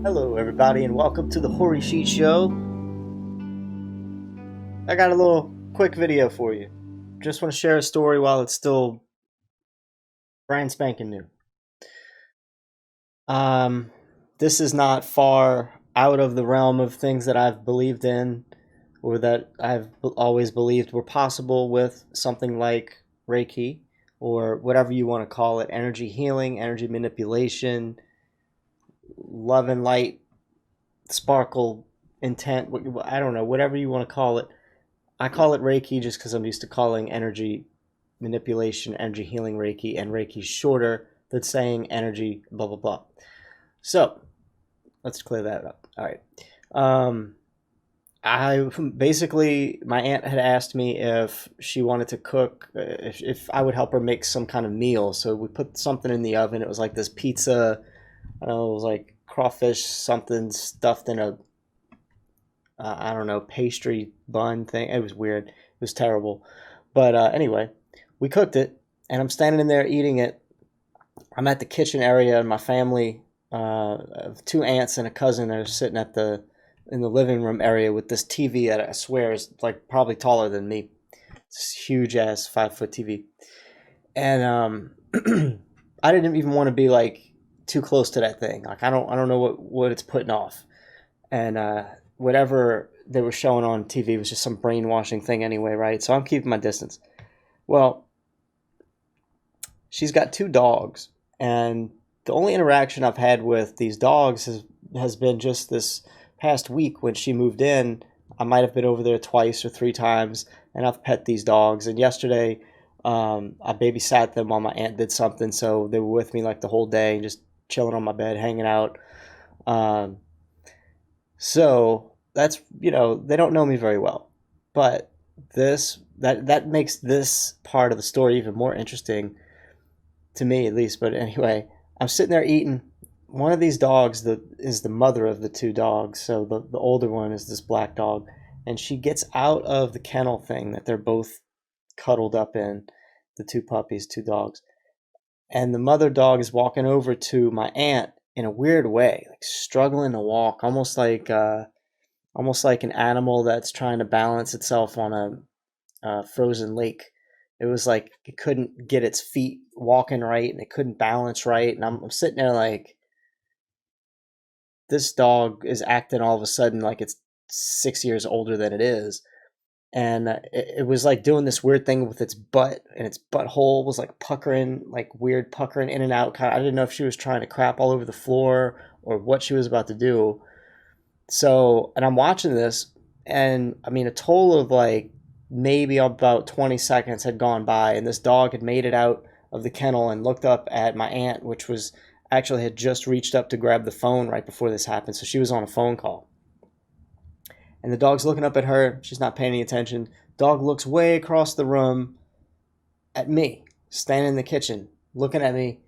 Hello, everybody, and welcome to the Horry Sheet Show. I got a little quick video for you. Just want to share a story while it's still brand spanking new. Um, this is not far out of the realm of things that I've believed in or that I've always believed were possible with something like Reiki or whatever you want to call it, energy healing, energy manipulation, love and light, sparkle, intent, I don't know, whatever you want to call it. I call it Reiki just because I'm used to calling energy manipulation, energy healing Reiki, and Reiki's shorter than saying energy, blah, blah, blah. So let's clear that up. All right. Um, I basically, my aunt had asked me if she wanted to cook, if I would help her make some kind of meal. So we put something in the oven. It was like this pizza, I don't know, it was like crawfish, something stuffed in a I don't know, pastry bun thing. It was weird. It was terrible. But anyway, we cooked it, and I'm standing in there eating it. I'm at the kitchen area, and my family of two aunts and a cousin are sitting at the in the living room area with this TV that I swear is like probably taller than me. It's huge ass 5 foot TV, and I didn't even want to be like too close to that thing. Like I don't know what it's putting off, and whatever they were showing on TV was just some brainwashing thing anyway, right? So I'm keeping my distance. Well, she's got two dogs, and the only interaction I've had with these dogs has been just this past week when she moved in. I might have been over there twice or three times, and I've pet these dogs. And yesterday, I babysat them while my aunt did something, so they were with me like the whole day, just chilling on my bed, hanging out. Um, So that's, they don't know me very well, but that makes this part of the story even more interesting to me, at least. But anyway, I'm sitting there eating. One of these dogs is the mother of the two dogs. So the older one is this black dog, and she gets out of the kennel thing that they're both cuddled up in, the two puppies, two dogs, and the mother dog is walking over to my aunt in a weird way, like struggling to walk, almost like an animal that's trying to balance itself on a frozen lake. It was like it couldn't get its feet walking right, and it couldn't balance right. And I'm sitting there like, this dog is acting all of a sudden like it's 6 years older than it is. And it was like doing this weird thing with its butt, and its butthole was like puckering, like weird puckering in and out. Kind of, I didn't know if she was trying to crap all over the floor or what she was about to do. So, and I'm watching this, and I mean, a total of like maybe about 20 seconds had gone by, and this dog had made it out of the kennel and looked up at my aunt, which was actually had just reached up to grab the phone right before this happened. So she was on a phone call. And the dog's looking up at her. She's not paying any attention. Dog looks way across the room at me, standing in the kitchen, looking at me,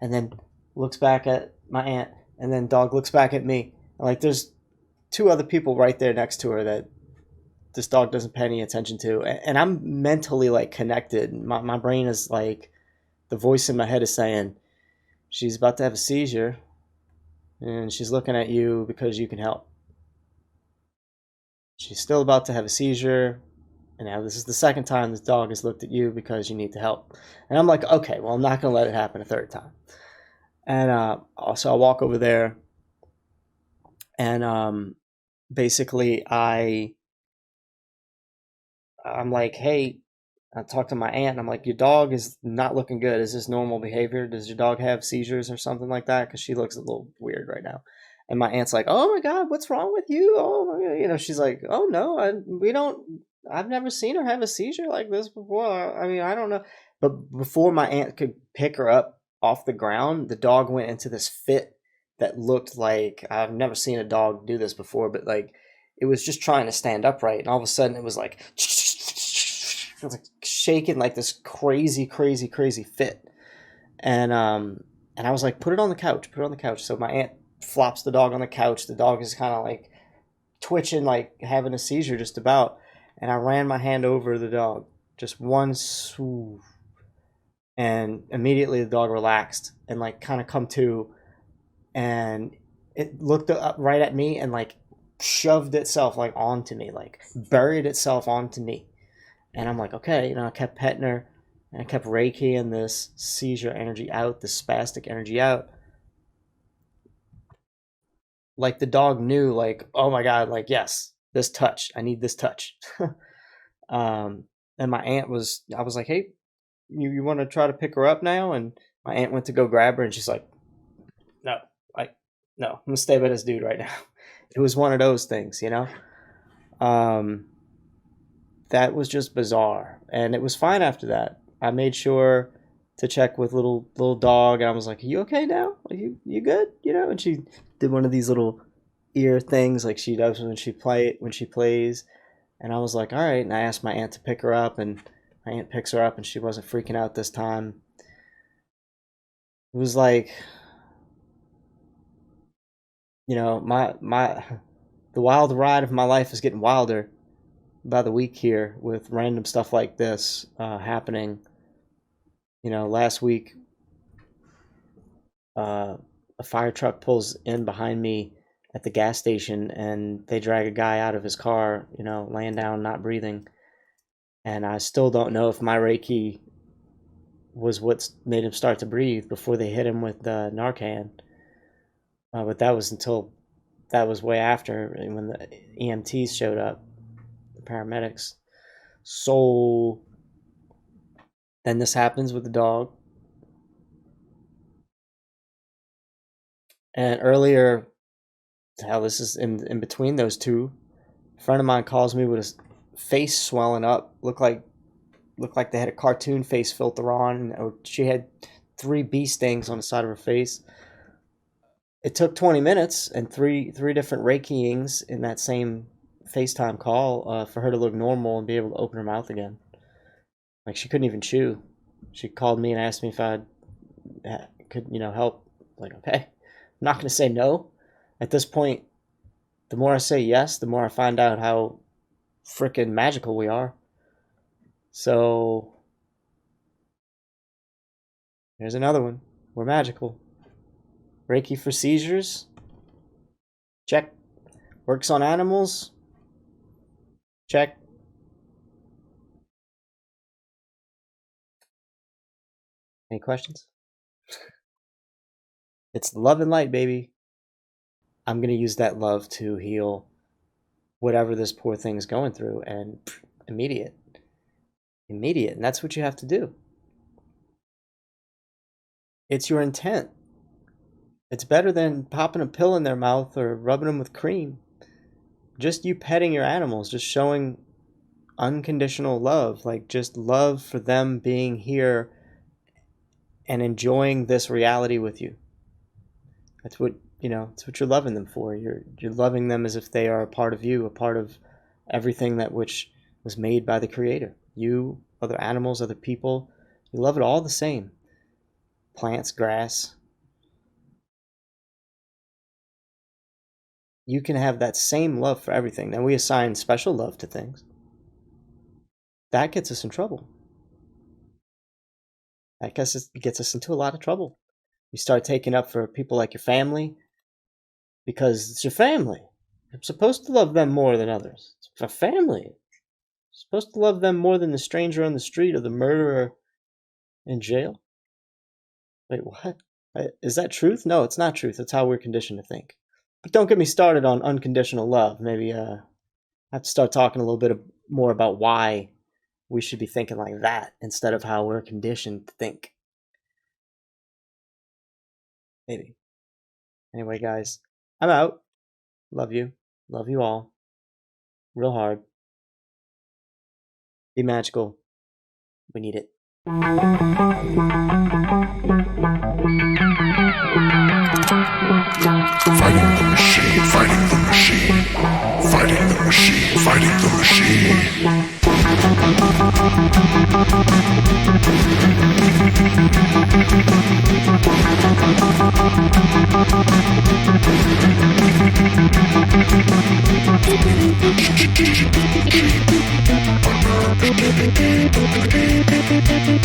and then looks back at my aunt, and then dog looks back at me. And like there's two other people right there next to her that this dog doesn't pay any attention to. And I'm mentally like connected. My brain is like, the voice in my head is saying, she's about to have a seizure and she's looking at you because you can help. She's still about to have a seizure. And now this is the second time this dog has looked at you because you need to help. And I'm like, okay, well, I'm not going to let it happen a third time. And so I walk over there, and basically I'm like, hey, I talked to my aunt, and I'm like, your dog is not looking good. Is this normal behavior? Does your dog have seizures or something like that? Because she looks a little weird right now. And my aunt's like, oh my God, what's wrong with you? Oh, my God. She's like, oh no, we don't, I've never seen her have a seizure like this before. I mean, I don't know. But before my aunt could pick her up off the ground, the dog went into this fit that looked like, I've never seen a dog do this before, but like, it was just trying to stand upright. And all of a sudden it was like, it was like shaking like this crazy, crazy, crazy fit. And and I was like, put it on the couch, put it on the couch. So my aunt flops the dog on the couch. The dog is kind of like twitching, like having a seizure just about. And I ran my hand over the dog, just one swoop, and immediately the dog relaxed and like kind of come to. And it looked up right at me and like shoved itself like onto me, like buried itself onto me. And I'm like, okay, I kept petting her and I kept Reiki and this seizure energy out, this spastic energy out. Like the dog knew, like, oh my God, like, yes, this touch, I need this touch. And my aunt I was like, hey, you want to try to pick her up now? And my aunt went to go grab her and she's like, no, no, I'm gonna stay with this dude right now. It was one of those things, Um, that was just bizarre, and it was fine after that. I made sure to check with little dog, and I was like, "Are you okay now? Are you good?" And she did one of these little ear things like she does when she plays, and I was like, "All right." And I asked my aunt to pick her up, and my aunt picks her up, and she wasn't freaking out this time. It was like, my the wild ride of my life is getting wilder by the week here with random stuff like this happening. Last week, a fire truck pulls in behind me at the gas station and they drag a guy out of his car, laying down, not breathing. And I still don't know if my Reiki was what made him start to breathe before they hit him with the Narcan. But that was way after when the EMTs showed up, the paramedics. So then this happens with the dog. And earlier, this is in between those two. A friend of mine calls me with his face swelling up, looked like they had a cartoon face filter on, and she had 3 bee stings on the side of her face. It took 20 minutes and three different Reikiings in that same FaceTime call for her to look normal and be able to open her mouth again. Like she couldn't even chew. She called me and asked me if I could, help. Like, okay, I'm not going to say no. At this point, the more I say yes, the more I find out how freaking magical we are. So here's another one. We're magical. Reiki for seizures? Check. Works on animals? Check. Any questions? It's love and light, baby. I'm going to use that love to heal whatever this poor thing is going through, and immediate. And that's what you have to do. It's your intent. It's better than popping a pill in their mouth or rubbing them with cream. Just you petting your animals, just showing unconditional love, like just love for them being here and enjoying this reality with you. That's what you're loving them for. You're loving them as if they are a part of you, a part of everything that which was made by the Creator. You, other animals, other people, you love it all the same. Plants, grass. You can have that same love for everything. Now we assign special love to things. That gets us in trouble. That gets us into a lot of trouble. You start taking up for people like your family because it's your family. You're supposed to love them more than others. It's for family. You're supposed to love them more than the stranger on the street or the murderer in jail. Wait, what? Is that truth? No, it's not truth. It's how we're conditioned to think. But don't get me started on unconditional love. Maybe I have to start talking a little bit more about why we should be thinking like that instead of how we're conditioned to think. Maybe. Anyway, guys, I'm out. Love you. Love you all. Real hard. Be magical. We need it. Fighting the machine, fighting the machine, fighting the machine, fighting the machine.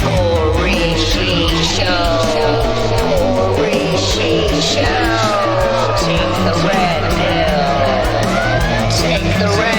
Horry Show. Horry Show. the rain.